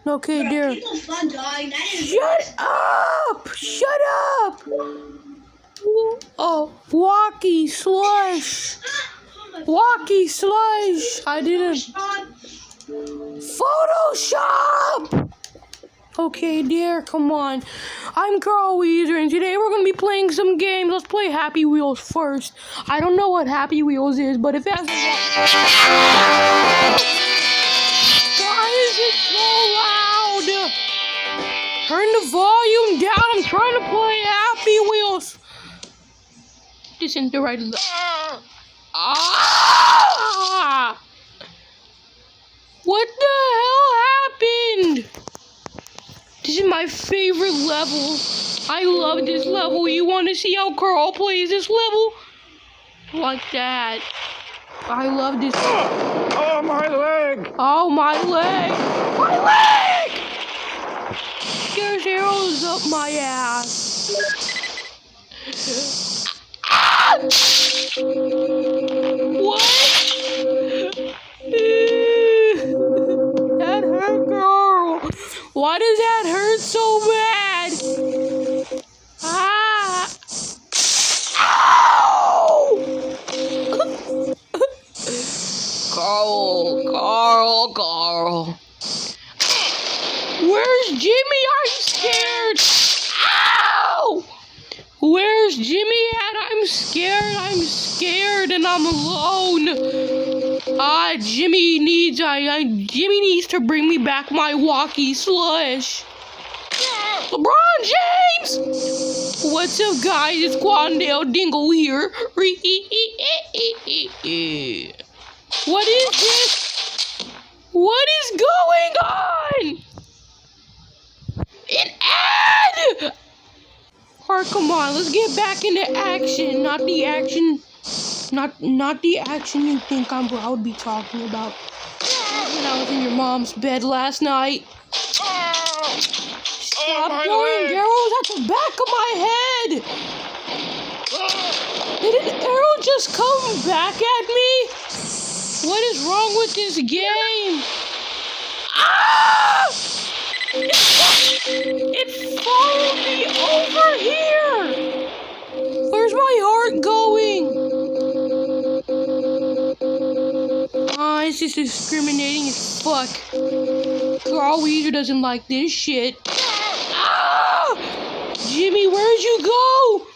Okay, dear. Shut up! Shut up! Oh, walkie slush. Walkie slush. I didn't. Photoshop! Okay, dear, come on. I'm Carl Wheezer, and today we're going to be playing some games. Let's play Happy Wheels first. I don't know what Happy Wheels is, but if it has... Why is it so loud? Turn the volume down. I'm trying to play Happy Wheels. This isn't the right... Ah! What the hell happened? This is my favorite level. I love this level. You want to see how Carl plays this level? Like that. I love this. Oh, my leg! Oh, my leg! My leg! There's arrows up my ass. Ah! What? That hurt, girl. Why does that hurt so bad? Ah! Ow! Carl. Where's Jimmy? I'm scared. Ow! Where's Jimmy at? I'm scared and I'm alone. Jimmy needs to bring me back my walkie slush. LeBron James! What's up, guys? It's Quandale Dingle here. What is this? What is going on? An ad! Alright, come on, let's get back into action. Not the action you think I would be talking about. When I was in your mom's bed last night. Stop throwing arrows at the back of my head! Did an arrow just come back at me? What is wrong with this game? Ah! It followed me over here! Where's my heart going? It's just discriminating as fuck. Carl Wheezer doesn't like this shit. Ah! Jimmy, where'd you go?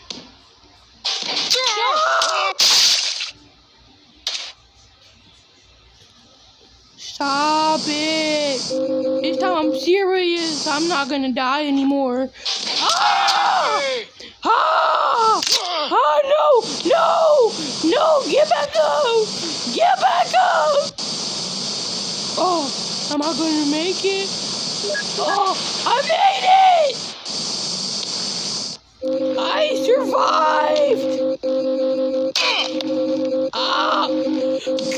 Stop! Stop it! This time I'm serious. I'm not gonna die anymore. Ah! Ah! Ah, no! Get back up! Get back up! Oh, am I gonna make it? Oh, I made it! I survived! Ah!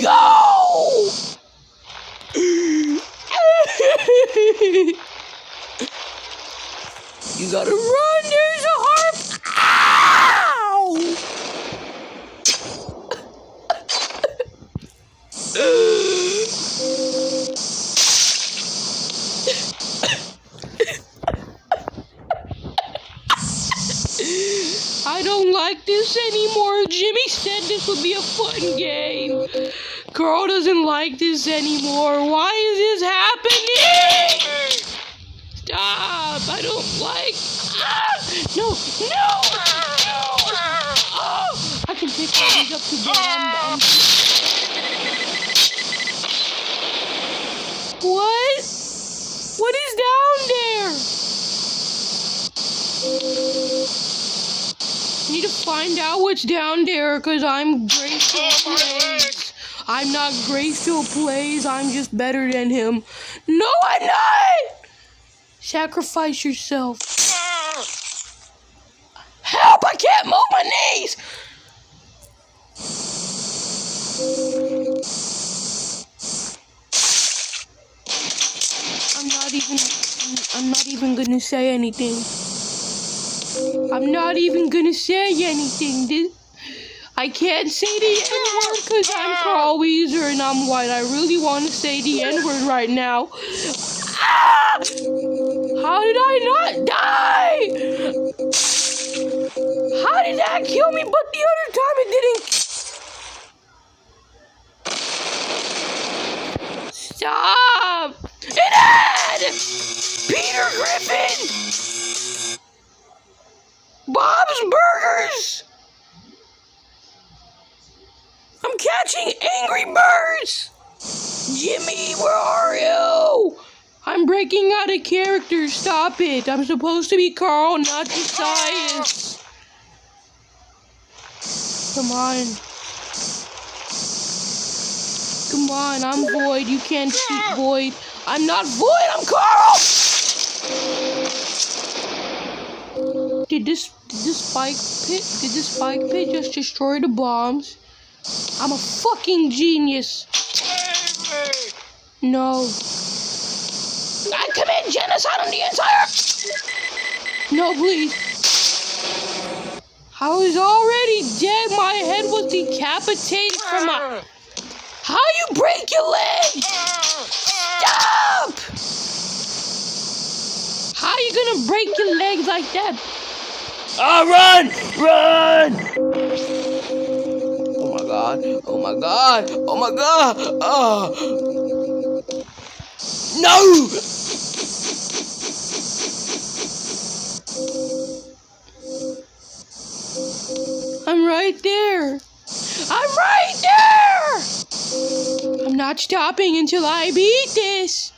Go! You gotta run, there's a harp! Ow! I don't like this anymore. Jimmy said this would be a fun game. Carl doesn't like this anymore. Why is this happening? Stop. I don't like... Ah! No! Oh! I can pick these up together. What? What is down there? I need to find out what's down there, because I'm Graceful Plays. I'm not Graceful Plays, I'm just better than him. No, I'm not! Sacrifice yourself. Help! I can't move my knees! I'm not even gonna say anything. I can't say the N-word because I'm Carl Wheezer and I'm white. I really want to say the N-word right now. Ah! How did I not die? How did that kill me? But the other time it didn't. Stop! It had! Peter Griffin! Bob's Burgers! I'm catching Angry Birds! Jimmy, where are you? I'm breaking out of character. Stop it. I'm supposed to be Carl, not Josias. Come on. Come on, I'm Void. You can't cheat Void. I'm not Void, I'm Carl! Did this spike pit just destroy the bombs? I'm a fucking genius. No. I commit genocide on the entire... No, please. I was already dead. My head was decapitated from my... How you break your leg? Stop! How you gonna break your leg like that? Oh, run! Run! Oh my god. Oh my god. Oh my god. Oh. No! I'm right there. I'm right there! I'm not stopping until I beat this.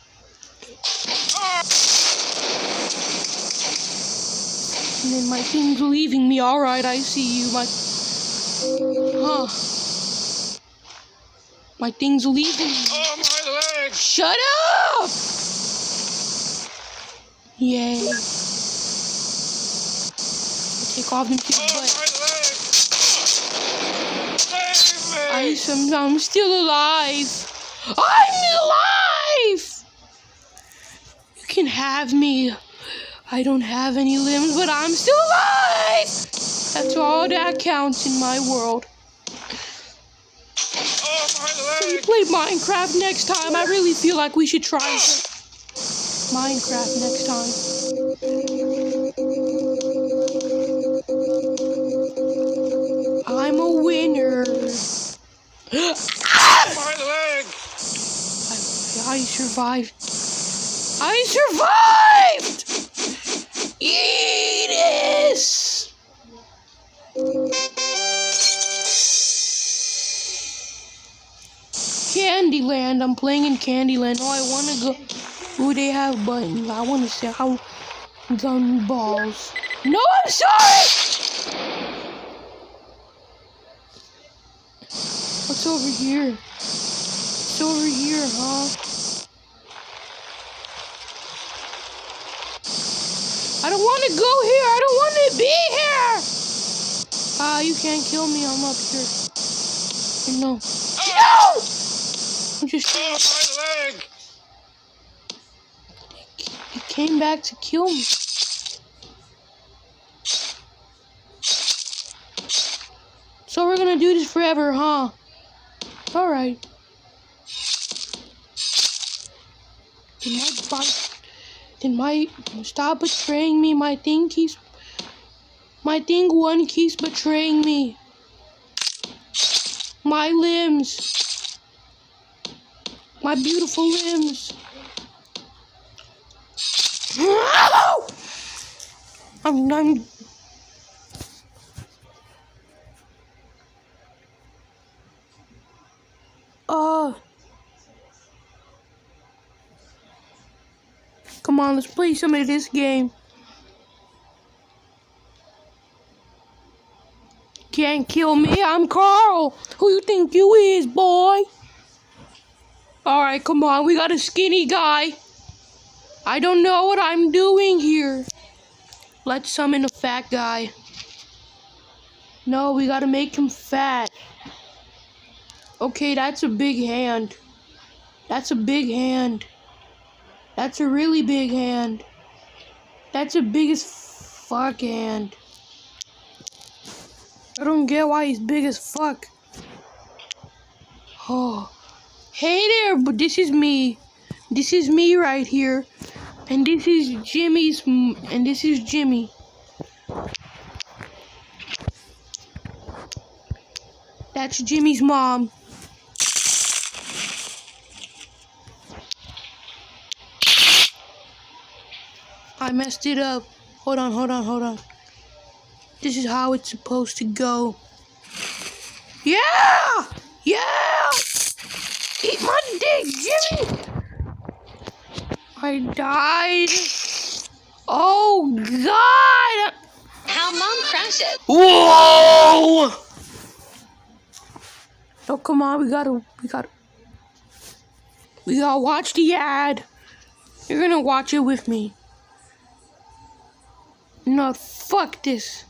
And then my thing's leaving me. Alright, I see you. My thing's leaving me. Oh, my leg! Shut up! Yay. Take off them kids' butt. I'm still alive. I'm alive! You can have me. I don't have any limbs, but I'm still alive! That's all that counts in my world. Oh, my leg! Can we play Minecraft next time? I really feel like we should try Minecraft next time. I'm a winner. My leg! I survived. I survived! Eat this! Candyland. I'm playing in Candyland. Oh, I want to go. Oh, they have buttons. I want to see how gun balls. No, I'm sorry! What's over here? What's over here, huh? I don't want to go here. I don't want to be here. You can't kill me. I'm up here. No. No! I'm just... Oh, my leg! He came back to kill me. So we're gonna do this forever, huh? Alright. Stop betraying me. My thing one keeps betraying me. My limbs. My beautiful limbs. I'm Come on, let's play some of this game. Can't kill me, I'm Carl. Who you think you is, boy? Alright, come on, we got a skinny guy. I don't know what I'm doing here. Let's summon a fat guy. No, we gotta make him fat. Okay, that's a big hand. That's a big hand. That's a really big hand. That's a big as fuck hand. I don't get why he's big as fuck. Oh. Hey there, but this is me. This is me right here. And this is Jimmy's, and this is Jimmy. That's Jimmy's mom. I messed it up. Hold on. This is how it's supposed to go. Yeah! Yeah! Eat my dick, Jimmy! I died. Oh, God! How mom crashes. Whoa! Oh, come on, we gotta watch the ad. You're gonna watch it with me. No, fuck this.